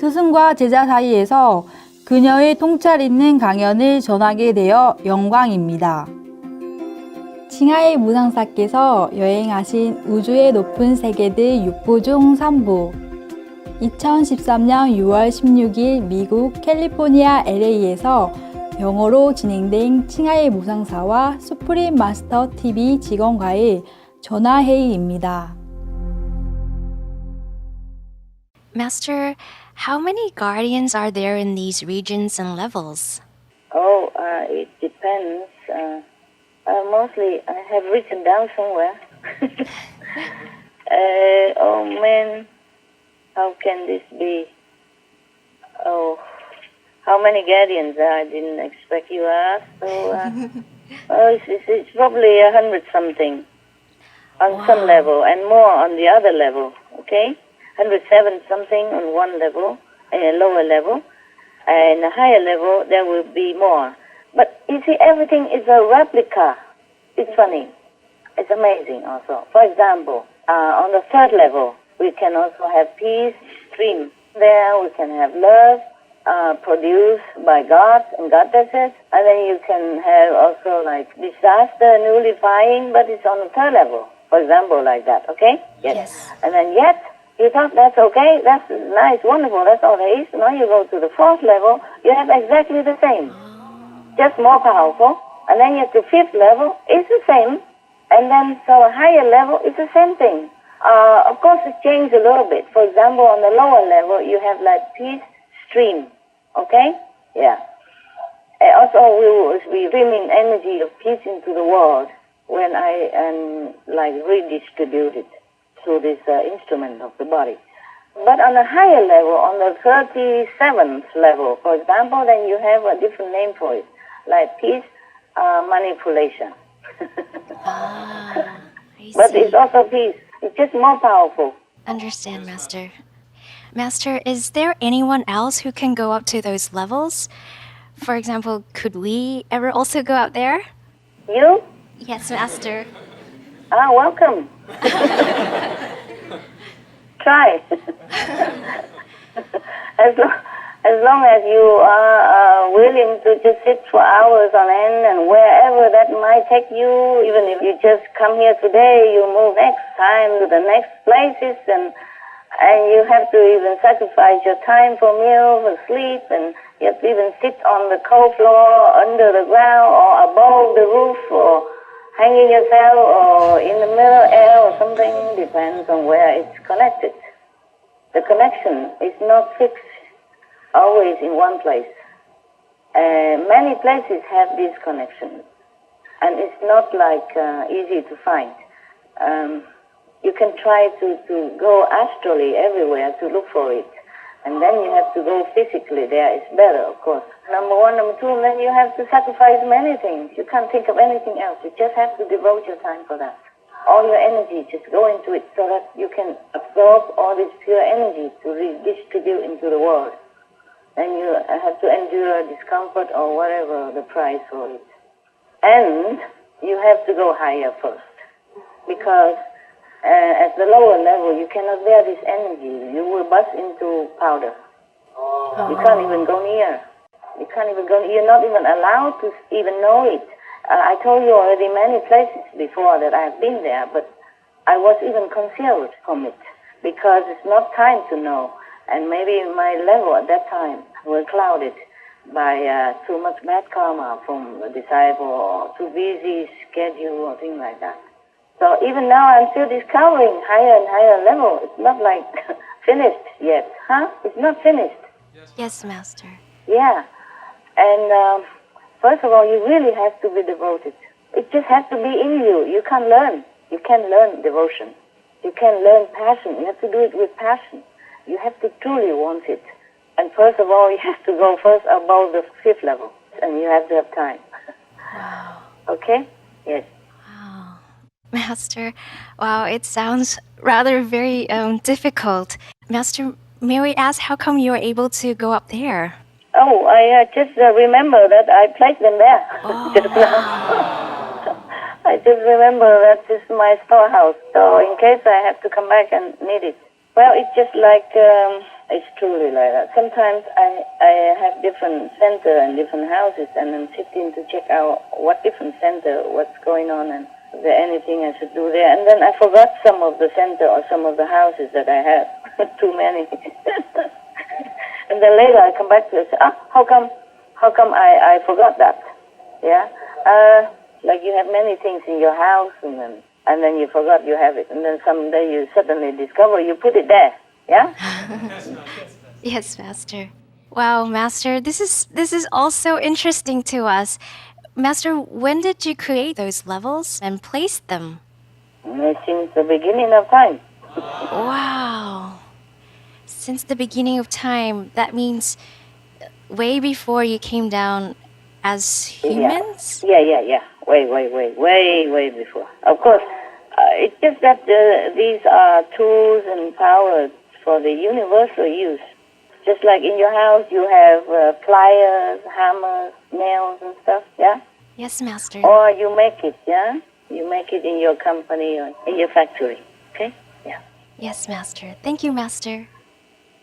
스승과 제자 사이에서 그녀의 통찰 있는 강연을 전하게 되어 영광입니다. 칭하의 무상사께서 여행하신 우주의 높은 세계들 6부 중 3부 2013년 6월 16일 미국 캘리포니아 LA에서 영어로 진행된 칭하의 무상사와 수프림 마스터 TV 직원과의 전화회의입니다. Master, how many guardians are there in these regions and levels? It depends. Mostly, I have written down somewhere. Oh man, how can this be? Oh, how many guardians? I didn't expect you asked. So, it's probably 100 something on some level and more on the other level. Okay, 107 something on one level, a lower level, and a higher level there will be more. But you see, everything is a replica. It's funny. It's amazing also. For example, on the third level, we can also have peace, stream. There we can have love produced by God and goddesses. And then you can have also like disaster, nullifying, but it's on the third level. For example, like that, okay? Yes. And then yet, you thought that's okay, that's nice, wonderful, that's all there is. Now you go to the fourth level, you have exactly the same. Just more powerful, and then you get to fifth level, it's the same, and then so a higher level, it's the same thing. Of course, it changed a little bit. For example, on the lower level, you have like peace stream, okay? Yeah. Also, we will be streaming energy of peace into the world when I like redistribute it through this instrument of the body. But on a higher level, on the 37th level, for example, then you have a different name for it. Like peace manipulation. I But see. it's also peace. It's just more powerful. Understand, Master. Master, is there anyone else who can go up to those levels? For example, could we ever also go out there? You? Yes, Master. Welcome. Try. As long as you are willing to just sit for hours on end and wherever that might take you, even if you just come here today, you move next time to the next places and you have to even sacrifice your time for meals and sleep, and you have to even sit on the cold floor, under the ground, or above the roof, or hanging yourself, or in the middle air or something, depends on where it's connected. The connection is not fixed always in one place. Many places have these connections, and it's not like easy to find. You can try to go astrally everywhere to look for it, and then you have to go physically there. It's better, of course. Number one, number two, then you have to sacrifice many things. You can't think of anything else. You just have to devote your time for that. All your energy, just go into it so that you can absorb all this pure energy to redistribute into the world. And you have to endure discomfort or whatever the price for it. And you have to go higher first. Because at the lower level, you cannot bear this energy. You will burst into powder. You can't even go near. You can't even go near. You're not even allowed to even know it. I told you already many places before that I have been there, but I was even concealed from it because it's not time to know. And maybe my level at that time was clouded by too much bad karma from the disciple or too busy schedule or things like that. So even now I'm still discovering higher and higher level. It's not like finished yet, huh? It's not finished. Yes, Master. Yeah. And first of all, you really have to be devoted. It just has to be in you. You can't learn. You can't learn devotion. You can't learn passion. You have to do it with passion. You have to truly want it. And first of all, you have to go first above the fifth level. And you have to have time. Wow. Okay? Yes. Wow. Master, wow, it sounds rather very difficult. Master, may we ask how come you were able to go up there? Oh, I just remember that I placed them there just now. I just remember that this is my storehouse. So in case I have to come back and need it. Well, it's just like It's truly like that. Sometimes I have different center and different houses, and I'm sitting to check out what different center, what's going on, and is there anything I should do there. And then I forgot some of the center or some of the houses that I have. Too many. And then later I come back to it and say, how come I forgot that? Yeah? Like you have many things in your house, and then you forgot you have it. And then someday you suddenly discover you put it there. Yeah? Yes, Master. Wow, Master, this is also interesting to us. Master, when did you create those levels and place them? Since the beginning of time. Wow. Since the beginning of time, that means way before you came down as humans? Yeah. Way before. Of course, it's just that these are tools and powers for the universal use. Just like in your house, you have pliers, hammers, nails and stuff, yeah? Yes, Master. Or you make it, yeah? You make it in your company or in your factory, okay? Yeah. Yes, Master. Thank you, Master.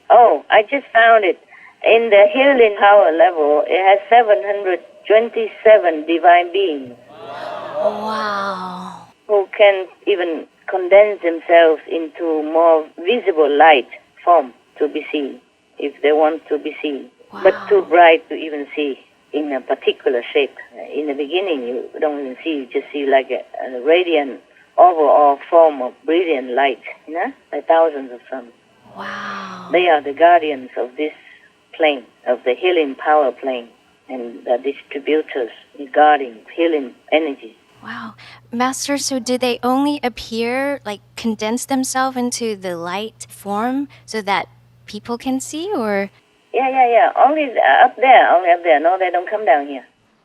Oh, I just found it. In the healing power level, it has 727 divine beings. Wow. Who can even condense themselves into more visible light form to be seen, if they want to be seen. Wow. But too bright to even see in a particular shape. In the beginning, you don't even see, you just see like a radiant overall form of brilliant light, you know, like thousands of suns. Wow. They are the guardians of this plane, of the healing power plane, and the distributors regarding healing energy. Wow. Master, so did they only appear, like condense themselves into the light form so that people can see, or? Yeah. Only up there. No, they don't come down here.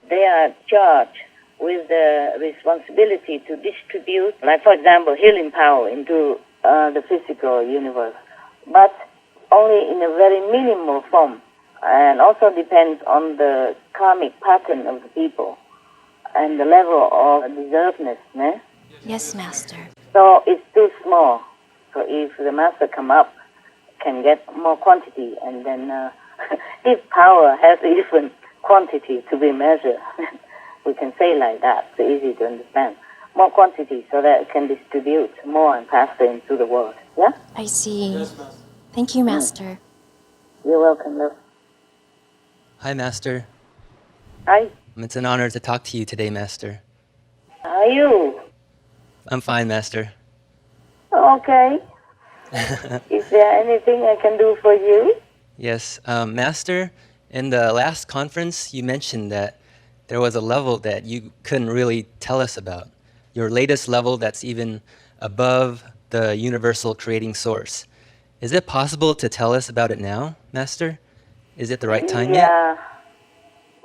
They are charged with the responsibility to distribute, like for example, healing power into the physical universe, but only in a very minimal form, and also depends on the karmic pattern of the people and the level of deservedness. Eh? Yes, Master. So it's too small. So if the master come up, can get more quantity, and then if power has even quantity to be measured, we can say like that. It's easy to understand. More quantity so that it can distribute more and faster into the world. Yeah? I see. Yes, Master. Thank you, Master. You're welcome, love. Hi, Master. Hi. It's an honor to talk to you today, Master. How are you? I'm fine, Master. Okay. Is there anything I can do for you? Yes, Master, in the last conference, you mentioned that there was a level that you couldn't really tell us about. Your latest level that's even above the universal creating source. Is it possible to tell us about it now, Master? Is it the right time yet? Yeah.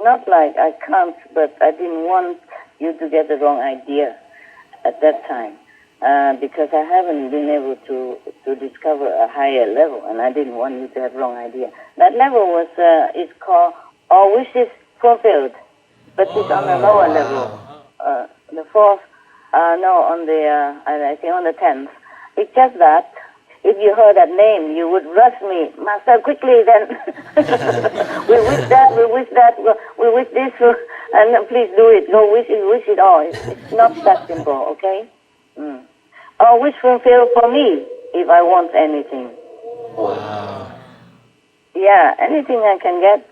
Not like I can't, but I didn't want you to get the wrong idea at that time. Because I haven't been able to discover a higher level, and I didn't want you to have wrong idea. That level was is called All Wishes Fulfilled, but it's on a lower level. The fourth, on the I think on the 10th. It's just that if you heard that name, you would rush me, Master, quickly. Then we wish that, we wish this, and please do it. Go wish it all. It's not that simple, okay? Or wish fulfilled for me if I want anything. Wow. Yeah, anything I can get.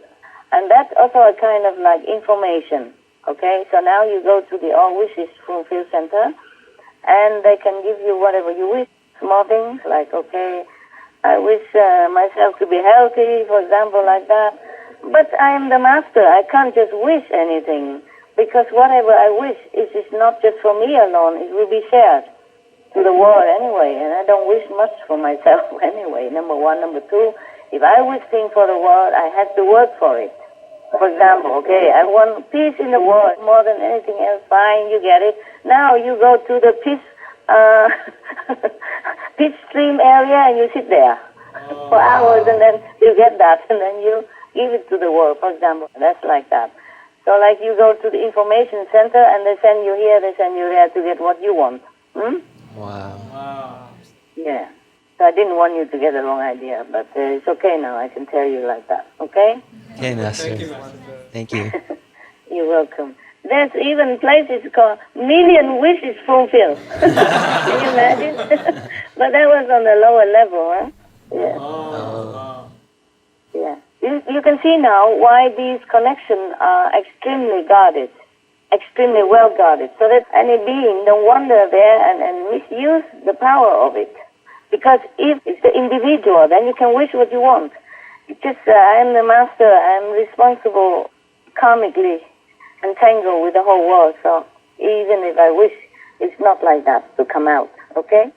And that's also a kind of like information, okay? So now you go to the All Wishes Fulfilled Center, and they can give you whatever you wish. Small things like, okay, I wish myself to be healthy, for example, like that. But I am the master. I can't just wish anything, because whatever I wish is not just for me alone. It will be shared to the world anyway, and I don't wish much for myself anyway, number one. Number two, if I wish things for the world, I have to work for it. For example, okay, I want peace in the world more than anything else. Fine, you get it. Now you go to the peace stream area and you sit there for hours, and then you get that, and then you give it to the world, for example. That's like that. So like you go to the information center and they send you here, they send you there to get what you want. Wow. Yeah. So I didn't want you to get the wrong idea, but it's okay now. I can tell you like that, okay? Okay, Master. Thank you. You're welcome. There's even places called Million Wishes Fulfilled. Can you imagine? But that was on the lower level, huh? Yeah. Yeah. You can see now why these connections are extremely guarded, extremely well guarded, so that any being don't wander there and misuse the power of it. Because if it's the individual, then you can wish what you want. It's just, I am the master, I am responsible karmically entangled with the whole world, so even if I wish, it's not like that to come out, okay?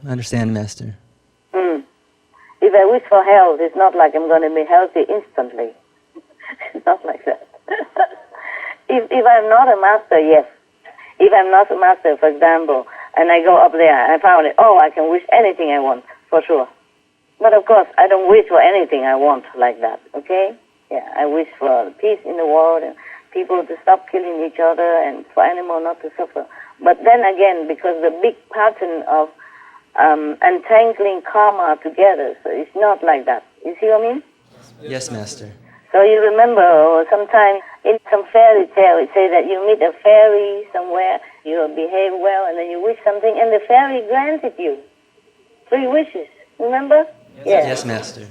I understand, Master. If I wish for health, it's not like I'm going to be healthy instantly. It's not like that. If I'm not a master, yes. If I'm not a master, for example, and I go up there, I found it, I can wish anything I want, for sure. But of course, I don't wish for anything I want like that, okay? Yeah, I wish for peace in the world and people to stop killing each other and for animals not to suffer. But then again, because the big pattern of entangling karma together, so it's not like that. You see what I mean? Yes, Master. So you remember sometimes in some fairy tale it say that you meet a fairy somewhere, you behave well, and then you wish something, and the fairy granted you 3 wishes. Remember? Yes, Master.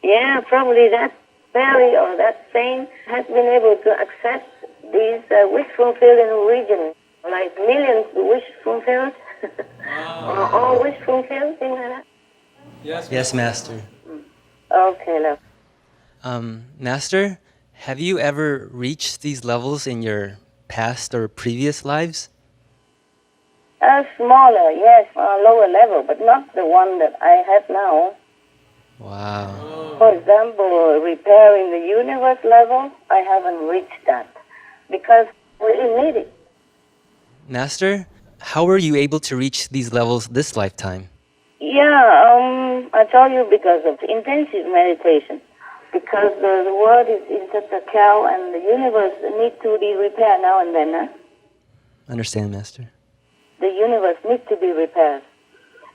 Yeah, probably that fairy or that saint has been able to accept these wish fulfilling regions, like millions wish fulfilled, or all wish fulfilled, things like that. Yes, Master. Okay, love. Master, have you ever reached these levels in your past or previous lives? Smaller, yes, lower level, but not the one that I have now. Wow. For example, repairing the universe level, I haven't reached that because we didn't need it. Master, how were you able to reach these levels this lifetime? Yeah, I told you because of intensive meditation. Because the world is in such a cow and the universe needs to be repaired now and then. Huh? Understand, Master. The universe needs to be repaired.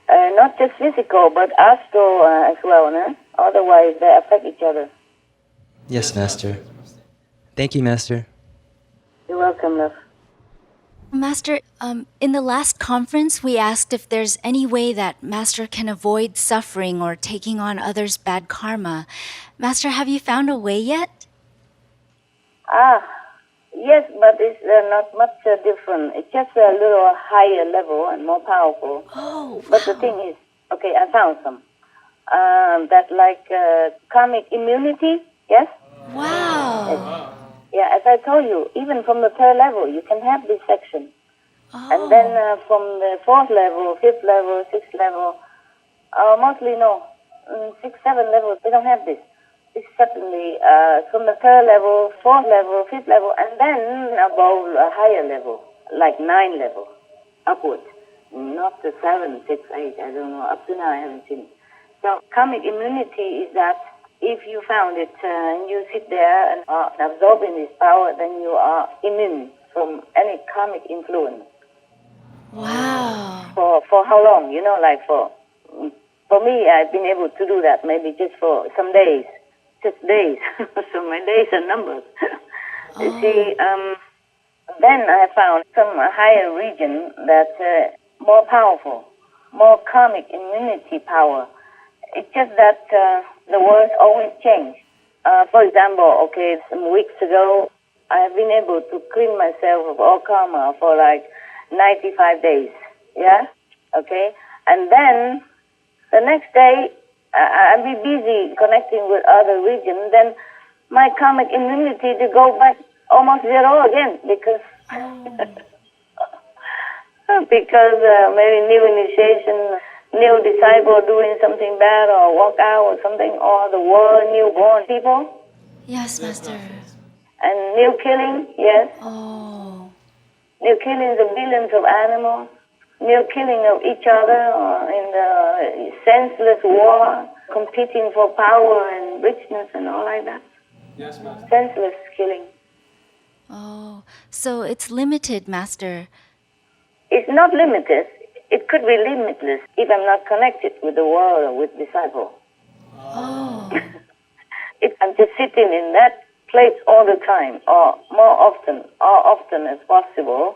Not just physical, but astral as well. Huh? Otherwise, they affect each other. Yes, Master. Thank you, Master. You're welcome, love. Master, in the last conference, we asked if there's any way that Master can avoid suffering or taking on others' bad karma. Master, have you found a way yet? Yes, but it's not much different. It's just a little higher level and more powerful. Oh, But the thing is, okay, I found some. That's like karmic immunity, yes? wow. Yeah, as I told you, even from the 3rd level, you can have this section. And then from the 4th level, 5th level, 6th level, mostly no, 6, 7 levels, they don't have this. It's certainly from the 3rd level, 4th level, 5th level, and then above a higher level, like 9 level, upward. Not the 7, 6, 8, I don't know. Up to now, I haven't seen it. So karmic immunity is that if you found it and you sit there and are absorbing this power, then you are immune from any karmic influence. Wow. For how long? You know, like for me, I've been able to do that maybe just for some days, just days. So my days are numbered. You see, then I found some higher region that's more powerful, more karmic immunity power. It's just that the words always change. For example, okay, some weeks ago, I have been able to clean myself of all karma for like 95 days. Yeah? Okay? And then the next day, I'll be busy connecting with other regions. Then my karmic immunity to go back almost zero again because because maybe new initiation, new disciple doing something bad or walk out or something, or the world newborn people. Yes, Master. And new killing, yes. Oh. New killings of billions of animals. New killing of each other in the senseless war, competing for power and richness and all like that. Yes, Master. Senseless killing. Oh, so it's limited, Master. It's not limited. it could be limitless if I'm not connected with the world or with disciple. Oh. If I'm just sitting in that place all the time, or more often as possible,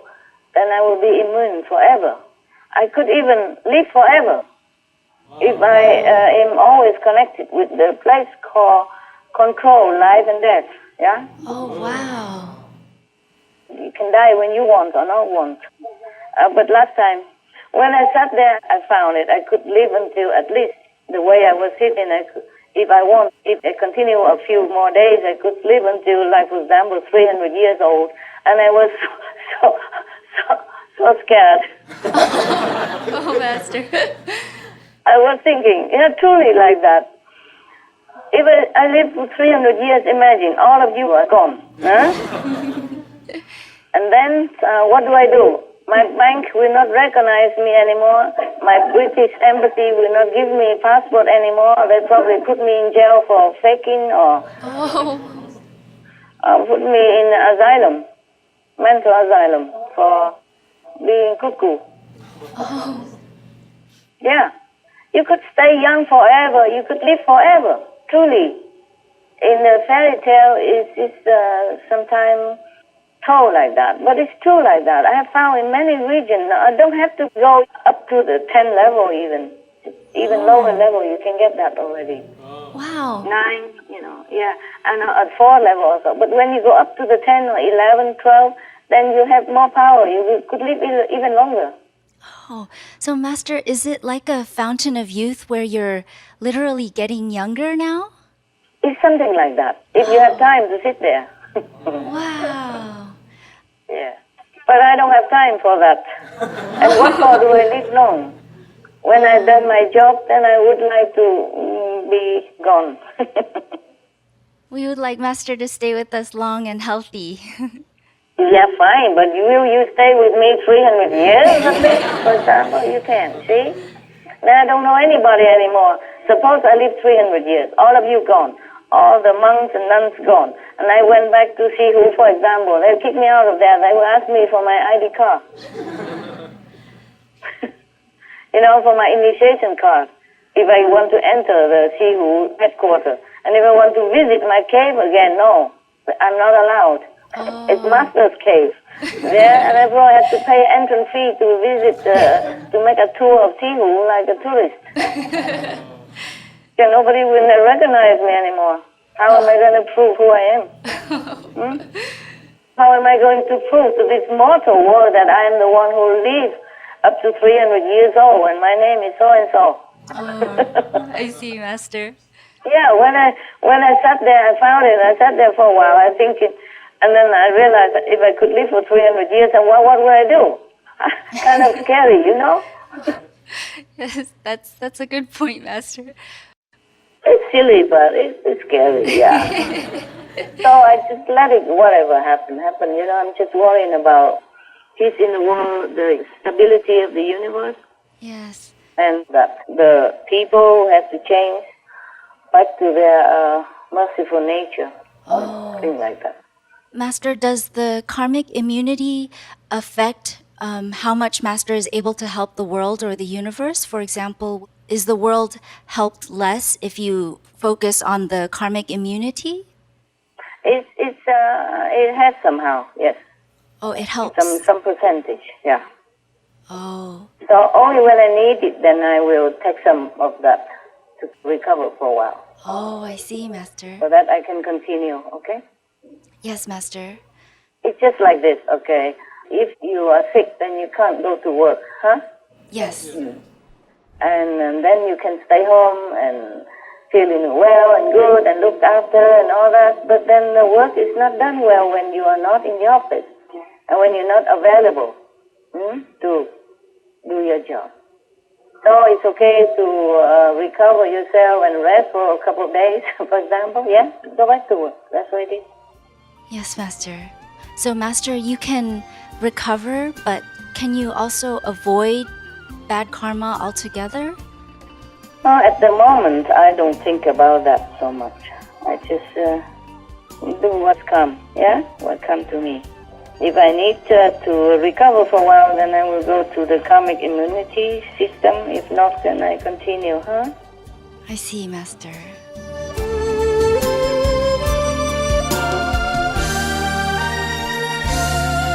then I will be immune forever. I could even live forever if I am always connected with the place called control, life and death. Yeah? Oh, wow. You can die when you want or not want. But last time, when I sat there, I found it. I could live until at least the way I was sitting. If I continue a few more days, I could live until, like, for example, 300 years old. And I was so scared. Oh, Master. I was thinking, truly like that. If I live for 300 years, imagine, all of you are gone. Huh? And then, what do? My bank will not recognize me anymore. My British embassy will not give me a passport anymore. They'll probably put me in jail for faking or put me in asylum, mental asylum, for being cuckoo. Oh. Yeah. You could stay young forever. You could live forever, truly. In the fairy tale, it's sometimes told like that, but it's true like that. I have found in many regions, I don't have to go up to the 10 level even lower level, you can get that already. Wow. 9, yeah, and at 4 level also. But when you go up to the 10 or 11, 12, then you have more power. You could live even longer. Oh, so Master, is it like a fountain of youth where you're literally getting younger now? It's something like that, if you have time to sit there. Wow. Yeah. But I don't have time for that. And what for do I live long? When I've done my job, then I would like to be gone. We would like Master to stay with us long and healthy. Yeah, fine, but will you stay with me 300 years at least? For example, you can, see? Then I don't know anybody anymore. Suppose I live 300 years, all of you gone. All the monks and nuns gone. And I went back to see who, for example. They'll kick me out of there. They will ask me for my ID card. For my initiation card. If I want to enter the Sihu headquarters. And if I want to visit my cave again, no. I'm not allowed. Oh. It's Master's cave. Yeah, and therefore I have to pay entrance fee to visit, to make a tour of Sihu like a tourist. Nobody will recognize me anymore. How am I going to prove who I am? How am I going to prove to this mortal world that I am the one who lives up to 300 years old and my name is so-and-so? Oh, I see, Master. Yeah, when I sat there, I found it. I sat there for a while, I thinking, and then I realized that if I could live for 300 years, then what would I do? Kind of scary, Yes, that's a good point, Master. It's silly, but it's scary, yeah. So I just let it, whatever happen. I'm just worrying about peace in the world, the stability of the universe, Yes. and that the people have to change back to their merciful nature, things like that. Master, does the karmic immunity affect how much Master is able to help the world or the universe? For example, is the world helped less if you focus on the karmic immunity? It has somehow, yes. Oh, it helps. Some percentage, yeah. Oh. So only when I need it, then I will take some of that to recover for a while. Oh, I see, Master. So that I can continue, okay? Yes, Master. It's just like this, okay? If you are sick, then you can't go to work, huh? Yes. And then you can stay home and feeling well and good and looked after and all that. But then the work is not done well when you are not in the office and when you're not available to do your job. So it's okay to recover yourself and rest for a couple of days, for example. Yeah, go back to work. That's what it is. Yes, Master. So, Master, you can recover, but can you also avoid bad karma altogether? At the moment, I don't think about that so much. I just do what's come, yeah? What come to me. If I need to recover for a while, then I will go to the karmic immunity system. If not, then I continue, huh? I see, Master.